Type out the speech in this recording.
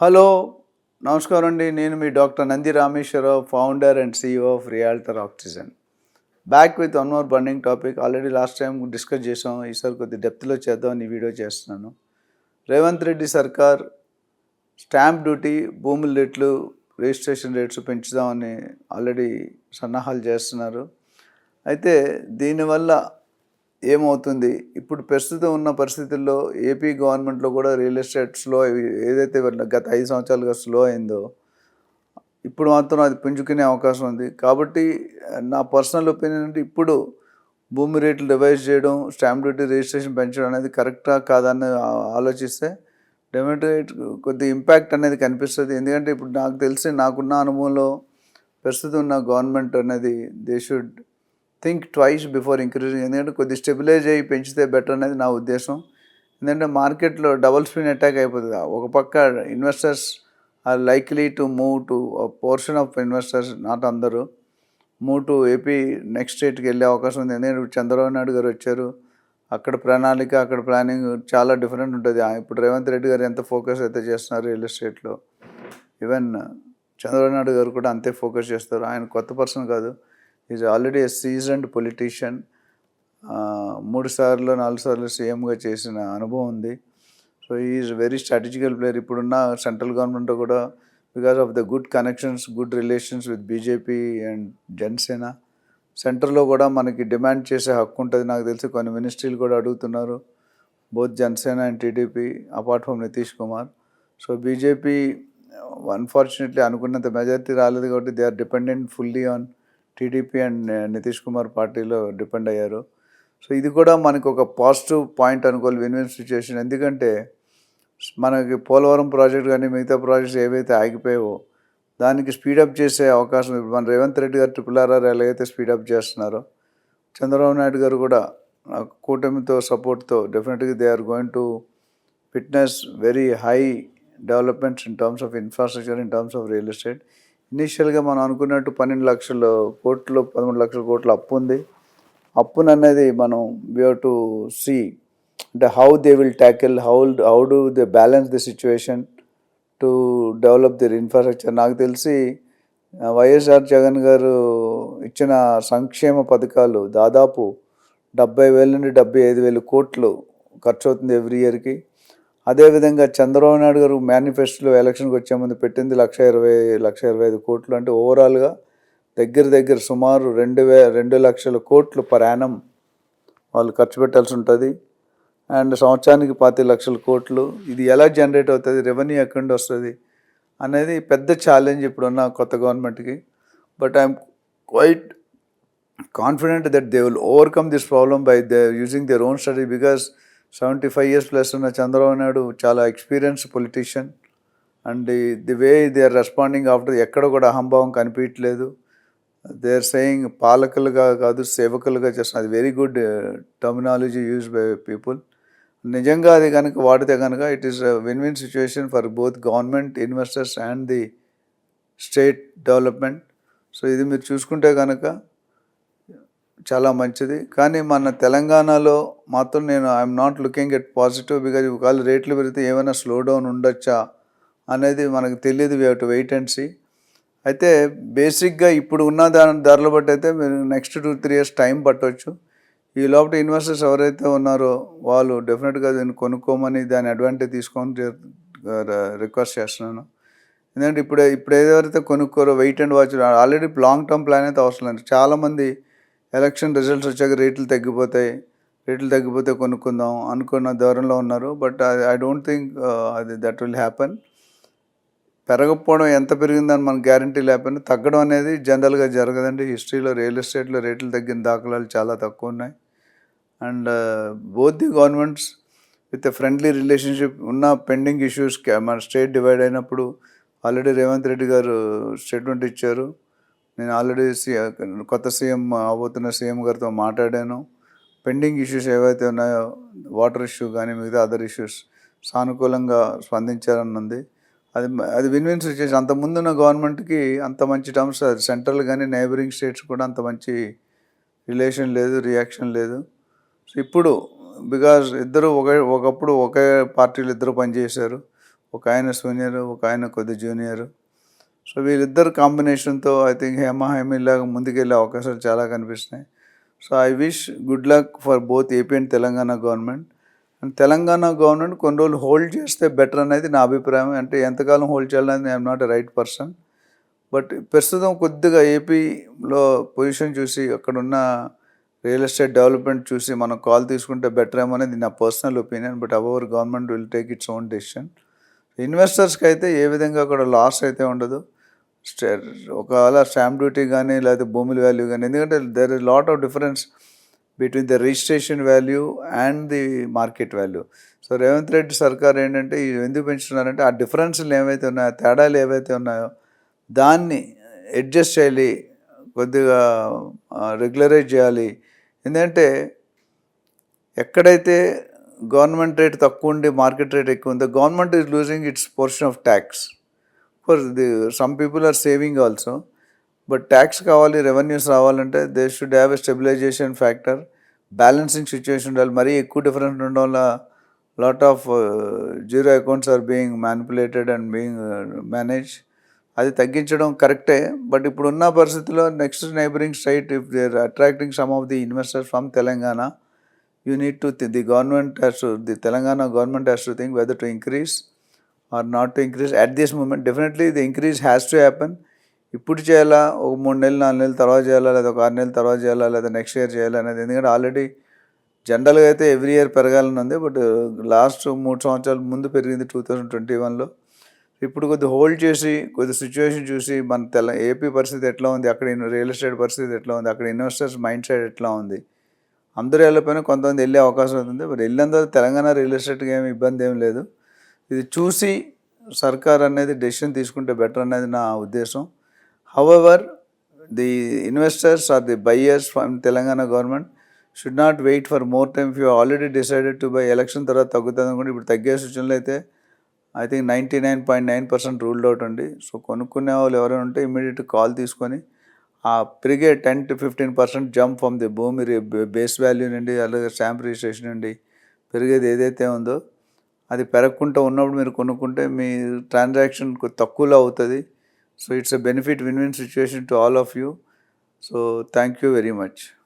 Hello! నమస్కారం అండి. నేను మీ doctor Nandi Rameswara Rao, founder and CEO of Realtor Oxygen. Back with one more burning topic. Already last time discuss చేసాం. ఈసారి కొద్దిగా డెప్త్‌లో చేద్దామని ఈ వీడియో చేస్తున్నాను. రేవంత్ రెడ్డి సర్కార్ స్టాంప్ డ్యూటీ, భూముల రేట్లు, రిజిస్ట్రేషన్ రేట్స్ పెంచుదామని ఆల్రెడీ సన్నాహాలు చేస్తున్నారు. అయితే దీనివల్ల ఏమవుతుంది, ఇప్పుడు ప్రస్తుతం ఉన్న పరిస్థితుల్లో ఏపీ గవర్నమెంట్లో కూడా రియల్ ఎస్టేట్ స్లో ఏదైతే గత 5 సంవత్సరాలుగా స్లో అయిందో, ఇప్పుడు మాత్రం అది పుంజుకునే అవకాశం ఉంది. కాబట్టి నా పర్సనల్ ఒపీనియన్ అంటే ఇప్పుడు భూమి రేట్లు రివైజ్ చేయడం, స్టాంప్ డ్యూటీ రిజిస్ట్రేషన్ పెంచడం అనేది కరెక్టా కాదా అని ఆలోచిస్తే డెఫినెట్‌గా కొద్ది ఇంపాక్ట్ అనేది కనిపిస్తుంది. ఎందుకంటే ఇప్పుడు నాకు తెలిసి నాకున్న అనుభవంలో ప్రస్తుతం ఉన్న గవర్నమెంట్ అనేది they should think twice before increasing. ఎందుకంటే కొద్ది స్టెబిలైజ్ అయ్యి పెంచితే బెటర్ అనేది నా ఉద్దేశం. ఎందుకంటే మార్కెట్లో డబుల్ స్పిన్ అటాక్ అయిపోతుంది. ఒక పక్క investors are likely to move to portion of investors, not అందరూ, మూవ్ టు ఏపీ నెక్స్ట్ స్టేట్కి వెళ్ళే అవకాశం ఉంది. ఎందుకంటే చంద్రబాబు నాయుడు గారు వచ్చారు, అక్కడ ప్రణాళిక, అక్కడ ప్లానింగ్ చాలా డిఫరెంట్ ఉంటుంది. ఇప్పుడు రేవంత్ రెడ్డి గారు ఎంత ఫోకస్ అయితే చేస్తున్నారు రియల్ ఎస్టేట్లో, ఈవెన్ చంద్రబాబు నాయుడు గారు కూడా అంతే ఫోకస్ చేస్తారు. ఆయన కొత్త పర్సన్ కాదు, is already a seasoned politician. 3 సార్లు 4 సార్లు సీఎంగా చేసిన అనుభవం ఉంది. So is very strategical player. ఇప్పుడున్న సెంట్రల్ గవర్నమెంట్ కూడా because of the good connections, good relations with BJP and Janasena, సెంటర్లో కూడా మనకి డిమాండ్ చేసే హక్కు ఉంటుంది. నాకు తెలిసి కొన్ని మినిస్ట్రీలు కూడా అడుగుతున్నారు, both Janasena and TDP apart from Nitish Kumar. So BJP unfortunately అనుకున్నంత మెజారిటీ రాలేదు కాబట్టి they are dependent fully on TDP and Nitish Kumar పార్టీలో డిపెండ్ అయ్యారు. సో ఇది కూడా మనకు ఒక పాజిటివ్ పాయింట్ అనుకోవాలి, విన్ విన్ సిచ్యువేషన్. ఎందుకంటే మనకి పోలవరం ప్రాజెక్ట్ కానీ మిగతా ప్రాజెక్ట్స్ ఏవైతే ఆగిపోయావో దానికి స్పీడప్ చేసే అవకాశం ఇప్పుడు మన రేవంత్ రెడ్డి గారు RRR ఎలాగైతే స్పీడప్ చేస్తున్నారో, చంద్రబాబు నాయుడు గారు కూడా కూటమితో సపోర్ట్తో డెఫినెట్గా they are going to witness very high developments in terms of infrastructure, in terms of real estate. ఇనీషియల్గా మనం అనుకున్నట్టు 12 లక్షల కోట్లు 13 లక్షల కోట్ల అప్పు ఉంది. అప్పును అనేది మనం వీ హ్యావ్ టు సీ అంటే how they will tackle, how do they balance the situation to develop their infrastructure. నాకు తెలిసి వైఎస్ఆర్ జగన్ గారు ఇచ్చిన సంక్షేమ పథకాలు దాదాపు 70,000 నుండి 75,000 కోట్లు ఖర్చు అవుతుంది ఎవ్రీ ఇయర్కి. అదేవిధంగా చంద్రబాబు నాయుడు గారు మేనిఫెస్టోలో ఎలక్షన్కి వచ్చే ముందు పెట్టింది 1,25,000 కోట్లు. అంటే ఓవరాల్గా దగ్గర సుమారు 2 లక్షల కోట్లు పర్ యానం వాళ్ళు ఖర్చు పెట్టాల్సి ఉంటుంది. అండ్ సంవత్సరానికి 25 లక్షల కోట్లు. ఇది ఎలా జనరేట్ అవుతుంది, రెవెన్యూ ఎక్కడి నుండి వస్తుంది అనేది పెద్ద ఛాలెంజ్ ఇప్పుడున్న కొత్త గవర్నమెంట్కి. But I'm quite confident that they will overcome this problem by using their own strategy. Because 75 years plus ఉన్న చంద్రబాబు నాయుడు చాలా experience politician. And the way they are responding after, ఎక్కడ కూడా అహంభావం కనిపించట్లేదు. దే ఆర్ సేయింగ్ పాలకులుగా కాదు సేవకులుగా చేస్తున్నారు. అది very good terminology use by people. నిజంగా అది కనుక వాడితే కనుక it is win win situation for both government, investors and the state development. So ఇది మీరు చూసుకుంటే కనుక చాలా మంచిది. కానీ మన తెలంగాణలో మాత్రం నేను I'm not looking at positive. Because ఒకవేళ రేట్లు పెరిగితే ఏమైనా స్లో డౌన్ ఉండొచ్చా అనేది మనకు తెలియదు. We have to wait and see. అయితే బేసిక్గా ఇప్పుడు ఉన్న ధరలు బట్టి అయితే మీరు నెక్స్ట్ 2-3 years టైం పట్టవచ్చు. ఈ లోపల ఇన్వెస్టర్స్ ఎవరైతే ఉన్నారో వాళ్ళు డెఫినెట్గా దీన్ని కొనుక్కోమని దాని అడ్వాంటేజ్ తీసుకొని రిక్వెస్ట్ చేస్తున్నాను. ఎందుకంటే ఇప్పుడు ఏదైతే కొనుక్కోరో wait and watch. Already long term plan అయితే అవసరం లేదు. చాలామంది ఎలక్షన్ రిజల్ట్స్ వచ్చాక రేట్లు తగ్గిపోతే కొనుక్కుందాం అనుకున్న ధోరణిలో ఉన్నారు. బట్ ఐ డోంట్ థింక్ అది దట్ విల్ హ్యాపన్. పెరగకపోవడం ఎంత పెరిగిందని మనకు గ్యారంటీ లేకపోయినా తగ్గడం అనేది జనరల్గా జరగదండి. హిస్టరీలో రియల్ ఎస్టేట్లో రేట్లు తగ్గిన దాఖలాలు చాలా తక్కువ ఉన్నాయి. And both the governments with a friendly relationship ఉన్న పెండింగ్ ఇష్యూస్ మన స్టేట్ డివైడ్ అయినప్పుడు ఆల్రెడీ రేవంత్ రెడ్డి గారు స్టేట్మెంట్ ఇచ్చారు. నేను ఆల్రెడీ కొత్త సీఎం అవబోతున్న సీఎం గారితో మాట్లాడాను. పెండింగ్ ఇష్యూస్ ఏవైతే ఉన్నాయో వాటర్ ఇష్యూ కానీ మిగతా అదర్ ఇష్యూస్ సానుకూలంగా స్పందించారన్నది. అది విన్ విన్ సిచ్యువేషన్. అంత ముందున్న గవర్నమెంట్కి అంత మంచి టర్మ్స్ సెంట్రల్ కానీ నైబరింగ్ స్టేట్స్ కూడా అంత మంచి రిలేషన్ లేదు, రియాక్షన్ లేదు. సో ఇప్పుడు బికాజ్ ఇద్దరు ఒకప్పుడు ఒకే పార్టీలు ఇద్దరు పనిచేశారు, ఒక ఆయన సీనియర్, ఒక ఆయన కొద్ది జూనియర్. సో వీళ్ళిద్దరు కాంబినేషన్తో ఐ థింక్ హేమీలాగా ముందుకెళ్ళే అవకాశాలు చాలా కనిపిస్తున్నాయి. So I wish good luck for both AP and Telangana government. And Telangana government కొన్ని రోజులు హోల్డ్ చేస్తే బెటర్ అనేది నా అభిప్రాయం. అంటే ఎంతకాలం హోల్డ్ చేయాలనేది I'm not a right person. But ప్రస్తుతం కొద్దిగా ఏపీలో పొజిషన్ చూసి అక్కడున్న రియల్ ఎస్టేట్ డెవలప్మెంట్ చూసి మనం కాల్ తీసుకుంటే బెటర్ ఏమో అనేది నా personal opinion. But our government will take its own decision. ఇన్వెస్టర్స్కి అయితే ఏ విధంగా కూడా లాస్ అయితే ఉండదు. ఒకవేళ స్టాంప్ డ్యూటీ కానీ లేకపోతే భూముల వాల్యూ కానీ, ఎందుకంటే there is lot of difference between the registration value and the market value. So Revanth Reddy సర్కార్ ఏంటంటే ఎందుకు పెంచుతున్నారంటే ఆ డిఫరెన్స్లు ఏవైతే ఉన్నాయో, తేడాలు ఏవైతే ఉన్నాయో దాన్ని అడ్జస్ట్ చేయాలి, కొద్దిగా రెగ్యులరైజ్ చేయాలి. ఎందుకంటే ఎక్కడైతే గవర్నమెంట్ రేట్ తక్కువ ఉండి మార్కెట్ రేట్ ఎక్కువ ఉందో government is losing its portion of tax. For the some people are saving also. But tax కావాలి, రెవెన్యూస్ రావాలంటే they should have a stabilisation factor, balancing situation ఉండాలి. మరీ ఎక్కువ డిఫరెన్స్ ఉండడం వల్ల lot of zero accounts are being manipulated and being manage. అది తగ్గించడం కరెక్టే. బట్ ఇప్పుడున్న పరిస్థితిలో next neighbouring state if they are attracting some of the investors from Telangana, you need to the government has to, the Telangana government has to think whether to increase or not to increase at this moment. Definitely the increase has to happen. ఇప్పుడు చేయాలా, ఒక 3 నెలలు 4 నెలల తర్వాత చేయాలా, లేదా ఒక 6 నెలల తర్వాత చేయాలా, లేదా నెక్స్ట్ ఇయర్ చేయాలా అనేది. ఎందుకంటే ఆల్రెడీ జనరల్గా అయితే ఎవ్రీ ఇయర్ పెరగాలని ఉంది. బట్ లాస్ట్ 3 సంవత్సరాల ముందు పెరిగింది 2021లో. ఇప్పుడు కొద్ది హోల్డ్ చేసి కొద్ది సిచ్యువేషన్ చూసి మన ఏపీ పరిస్థితి ఎట్లా ఉంది, అక్కడ రియల్ ఎస్టేట్ పరిస్థితి ఎట్లా ఉంది, అక్కడ ఇన్వెస్టర్స్ మైండ్ సెట్ ఎట్లా ఉంది, అందరూ వెళ్ళిపోయినా కొంతమంది వెళ్ళే అవకాశం అవుతుంది. బట్ వెళ్ళిన తర్వాత తెలంగాణ రియల్ ఎస్టేట్కి ఏమి ఇబ్బంది ఏం లేదు. ఇది చూసి సర్కార్ అనేది డెసిషన్ తీసుకుంటే బెటర్ అనేది నా ఉద్దేశం. However the investors are the buyers from Telangana government should not wait for more time. If you already decided to buy, election తర్వాత తగ్గుతుంది అనుకుంటే ఇప్పుడు తగ్గే సూచనలు అయితే ఐ థింక్ 99.9% రూల్డ్ అవుట్ అండి. సో కొనుక్కునే వాళ్ళు ఎవరైనా ఉంటే ఇమీడియట్ కాల్ తీసుకొని పెరిగే 10 to 15% జంప్ ఫ్రమ్ ది భూమి బేస్ వాల్యూ నుండి, అలాగే స్టాంప్ రిజిస్ట్రేషన్ నుండి పెరిగేది ఏదైతే ఉందో అది పెరగకుండా ఉన్నప్పుడు మీరు కొనుక్కుంటే మీ ట్రాన్సాక్షన్ తక్కువలో అవుతుంది. So it's a benefit, win win situation to all of you. So thank you very much.